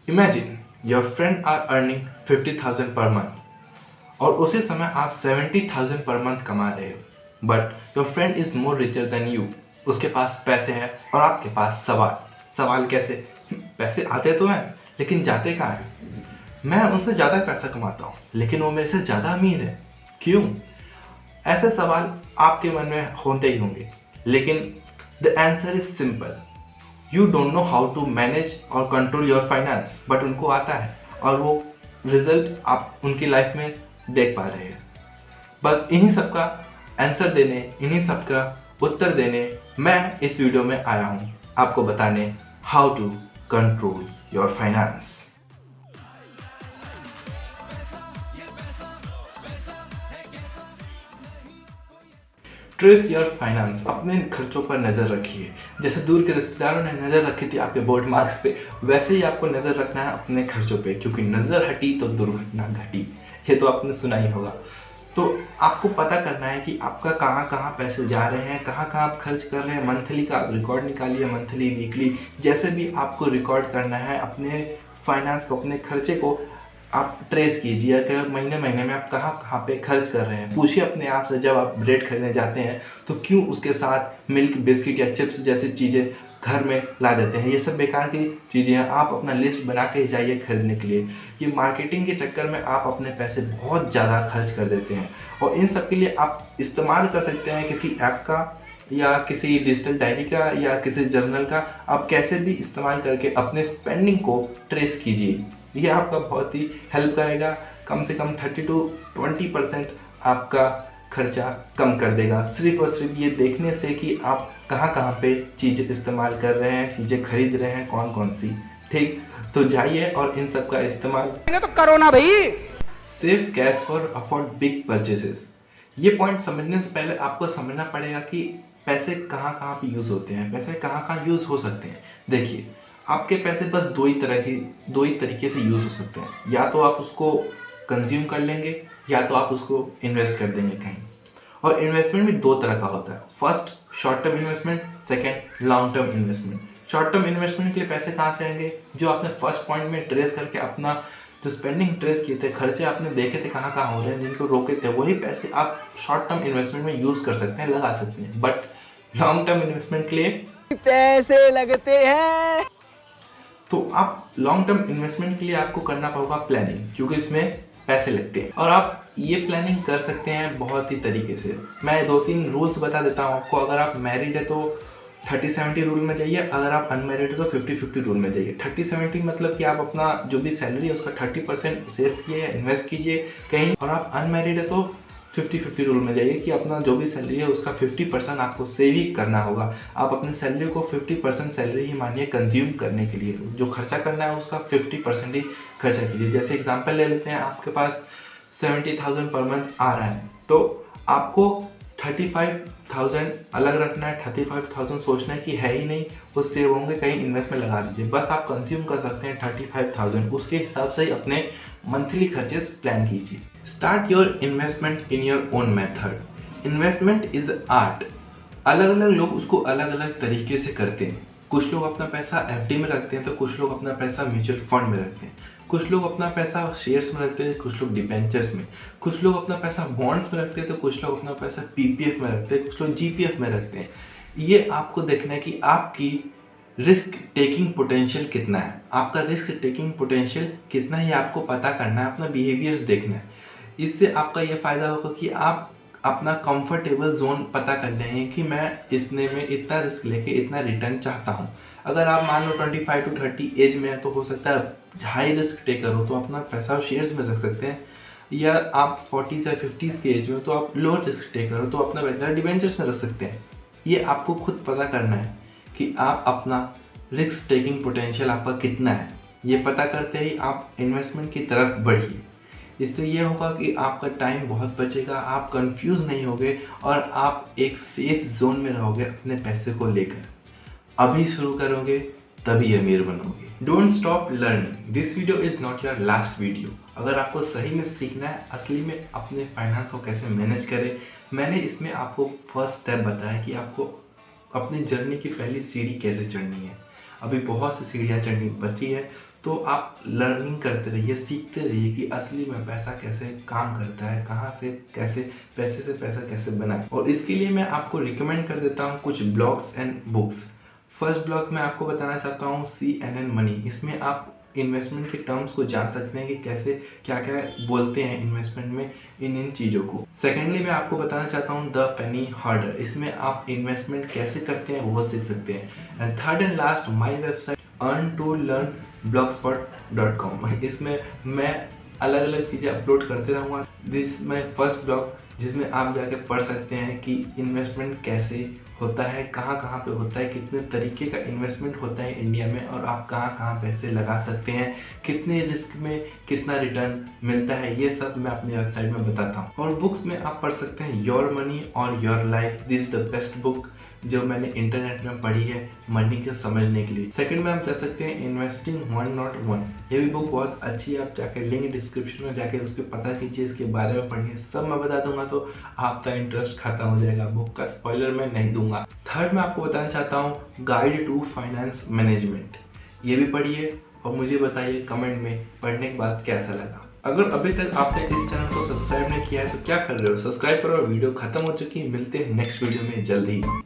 Imagine your friend are earning 50,000 per month और उसी समय आप 70,000 पर मंथ कमा रहे हो, but your friend is more richer than you. उसके पास पैसे हैं और आपके पास सवाल कैसे? पैसे आते तो हैं लेकिन जाते कहाँ हैं? मैं उनसे ज़्यादा पैसा कमाता हूँ लेकिन वो मेरे से ज़्यादा अमीर है, क्यों? ऐसे सवाल आपके मन में होते ही होंगे, लेकिन the answer is simple. You don't know how to manage और कंट्रोल योर फाइनेंस, बट उनको आता है और वो रिजल्ट आप उनकी लाइफ में देख पा रहे हैं। बस इन्हीं सब का आंसर देने, इन्हीं सब का उत्तर देने मैं इस वीडियो में आया हूँ, आपको बताने how to control your finance. Trace your finance. अपने खर्चों पर नज़र रखिए। जैसे दूर के रिश्तेदारों ने नज़र रखी थी आपके बोर्ड मार्क्स पे, वैसे ही आपको नज़र रखना है अपने खर्चों पे, क्योंकि नज़र हटी तो दुर्घटना घटी। ये तो आपने सुना ही होगा। तो आपको पता करना है कि आपका कहाँ कहाँ पैसे जा रहे हैं, कहाँ कहाँ आप खर्च कर रहे हैं। मंथली का आप रिकॉर्ड निकालिए, मंथली, वीकली, जैसे भी आपको रिकॉर्ड करना है अपने फाइनेंस को, अपने खर्चे को आप ट्रेस कीजिए कि महीने महीने में आप कहाँ कहाँ पे खर्च कर रहे हैं। पूछिए अपने आप से, जब आप ब्रेड खरीदने जाते हैं तो क्यों उसके साथ मिल्क, बिस्किट या चिप्स जैसी चीज़ें घर में ला देते हैं? ये सब बेकार की चीज़ें हैं। आप अपना लिस्ट बना के जाइए खरीदने के लिए। ये मार्केटिंग के चक्कर में आप अपने पैसे बहुत ज़्यादा खर्च कर देते हैं और इन सब के लिए आप इस्तेमाल कर सकते हैं किसी ऐप का या किसी डिजिटल डायरी का या किसी जर्नल का। आप कैसे भी इस्तेमाल करके अपने स्पेंडिंग को ट्रेस कीजिए। ये आपका बहुत ही हेल्प करेगा। कम से कम 30 to 20% आपका खर्चा कम कर देगा, सिर्फ और सिर्फ ये देखने से कि आप कहाँ कहाँ पे चीज़ें इस्तेमाल कर रहे हैं, चीज़ें खरीद रहे हैं, कौन कौन सी। ठीक, तो जाइए और इन सब का इस्तेमाल तो करो ना भाई। Save cash for afford big purchases. ये पॉइंट समझने से पहले आपको समझना पड़ेगा कि पैसे कहाँ कहाँ पे यूज़ होते हैं, पैसे कहाँ कहाँ यूज़ हो सकते हैं। देखिए, आपके पैसे बस दो ही तरीके से यूज़ हो सकते हैं। या तो आप उसको कंज्यूम कर लेंगे या तो आप उसको इन्वेस्ट कर देंगे कहीं। और इन्वेस्टमेंट भी दो तरह का होता है। First short term investment, second long term investment. Short term investment के लिए पैसे कहाँ से आएंगे? जो आपने फर्स्ट पॉइंट में ट्रेस करके अपना जो स्पेंडिंग ट्रेस किए थे, खर्चे आपने देखे थे कहाँ कहाँ हो रहे हैं, जिनको रोके थे, वही पैसे आप शॉर्ट टर्म इन्वेस्टमेंट में यूज़ कर सकते हैं, लगा सकते हैं। बट लॉन्ग टर्म इन्वेस्टमेंट के लिए पैसे लगते हैं। तो आप लॉन्ग टर्म इन्वेस्टमेंट के लिए आपको करना पड़ेगा प्लानिंग, क्योंकि इसमें पैसे लगते हैं। और आप ये प्लानिंग कर सकते हैं बहुत ही तरीके से। मैं 2-3 रूल्स बता देता हूँ आपको। अगर आप मैरिड है तो 30-70 रूल में जाइए, अगर आप अनमैरिड है तो 50-50 रूल में जाइए। 30-70 मतलब कि आप अपना जो भी सैलरी है उसका 30% सेव कीजिए, इन्वेस्ट कीजिए कहीं। और आप अनमैरिड है तो 50-50 रूल में जाइए कि अपना जो भी सैलरी है उसका 50% आपको सेविंग करना होगा। आप अपने सैलरी को 50% सैलरी ही मानिए कंज्यूम करने के लिए। जो खर्चा करना है उसका 50% ही खर्चा कीजिए। जैसे एग्जांपल ले लेते हैं, आपके पास 70,000 पर मंथ आ रहा है तो आपको 35,000 अलग रखना है। 35,000 सोचना है कि है ही नहीं, वो सेव होंगे कहीं, इन्वेस्ट में लगा दीजिए। बस आप कंज्यूम कर सकते हैं 35,000। उसके हिसाब से ही अपने मंथली खर्चेस प्लान कीजिए। Start your investment in your own method. Investment is art. अलग अलग लोग उसको अलग अलग तरीके से करते हैं। कुछ लोग अपना पैसा एफडी में रखते हैं तो कुछ लोग अपना पैसा म्यूचुअल फंड में रखते हैं, कुछ लोग अपना पैसा शेयर्स में रखते हैं, कुछ लोग डिबेंचर्स में, कुछ लोग अपना पैसा बॉन्ड्स में रखते हैं तो कुछ लोग अपना पैसा पीपीएफ में रखते हैं, कुछ लोग जीपीएफ में रखते हैं। ये आपको देखना है कि आपकी रिस्क टेकिंग पोटेंशियल कितना है। आपका रिस्क टेकिंग पोटेंशियल कितना है ये आपको पता करना है, अपना बिहेवियर्स देखना है। इससे आपका ये फ़ायदा होगा कि आप अपना कंफर्टेबल जोन पता कर लेंगे कि मैं इसने में इतना रिस्क लेके इतना रिटर्न चाहता हूँ। अगर आप मान लो 25 to 30 एज में है तो हो सकता है हाई रिस्क टेकर हो तो अपना पैसा शेयर्स में रख सकते हैं, या आप 40 या 50 के एज में तो आप लो रिस्क टेकर हो तो अपना पैसा डिबेंचर्स में रख सकते हैं। ये आपको खुद पता करना है कि आप अपना रिस्क टेकिंग पोटेंशियल आपका कितना है। ये पता करते ही आप इन्वेस्टमेंट की तरफ बढ़िए। इससे ये होगा कि आपका टाइम बहुत बचेगा, आप कंफ्यूज नहीं होगे और आप एक सेफ जोन में रहोगे अपने पैसे को लेकर। अभी शुरू करोगे तभी अमीर बनोगे। Don't stop learning. This video is not your last video. अगर आपको सही में सीखना है असली में अपने फाइनेंस को कैसे मैनेज करें, मैंने इसमें आपको फर्स्ट स्टेप बताया कि आपको अपनी जर्नी की पहली सीढ़ी कैसे चढ़नी है। अभी बहुत सी सीढ़ियाँ चढ़नी बची है, तो आप लर्निंग करते रहिए, सीखते रहिए कि असली में पैसा कैसे काम करता है, कहाँ से कैसे पैसे से पैसा कैसे बनाए। और इसके लिए मैं आपको रिकमेंड कर देता हूँ कुछ blogs and books. First blog मैं आपको बताना चाहता हूँ CNN मनी। इसमें आप इन्वेस्टमेंट के टर्म्स को जान सकते हैं कि कैसे क्या क्या बोलते हैं इन्वेस्टमेंट में इन चीज़ों को। सेकेंडली मैं आपको बताना चाहता हूँ द पेनी हॉर्डर। इसमें आप इन्वेस्टमेंट कैसे करते हैं वो सीख सकते हैं। And third and last my website earn2learn.blogspot.com। इसमें मैं अलग अलग चीज़ें अपलोड करते रहूँगा। दिस माई फर्स्ट ब्लॉग जिसमें आप जाके पढ़ सकते हैं कि इन्वेस्टमेंट कैसे होता है, कहाँ कहाँ पे होता है, कितने तरीके का इन्वेस्टमेंट होता है इंडिया में और आप कहाँ कहाँ पैसे लगा सकते हैं, कितने रिस्क में कितना रिटर्न मिलता है, ये सब मैं अपनी वेबसाइट में बताता हूँ। और बुक्स में आप पढ़ सकते हैं योर मनी और your life. This is the best book जो मैंने इंटरनेट में पढ़ी है मनी को समझने के लिए। सेकंड में आप जा सकते हैं इन्वेस्टिंग 101। ये भी बुक बहुत अच्छी है, आप जाकर लिंक डिस्क्रिप्शन में जाके उसके पता कीजिए, इसके बारे में पढ़िए, सब मैं बता दूंगा तो आपका इंटरेस्ट खत्म हो जाएगा। बुक का स्पॉइलर मैं नहीं दूंगा। थर्ड मैं आपको बताना चाहता हूँ गाइड टू फाइनेंस मैनेजमेंट। ये भी पढ़िए और मुझे बताइए कमेंट में पढ़ने के बाद कैसा लगा। अगर अभी तक आपने इस चैनल को सब्सक्राइब नहीं किया है तो क्या कर रहे हो, सब्सक्राइब करो। वीडियो खत्म हो चुकी है, मिलते हैं नेक्स्ट वीडियो में जल्द ही।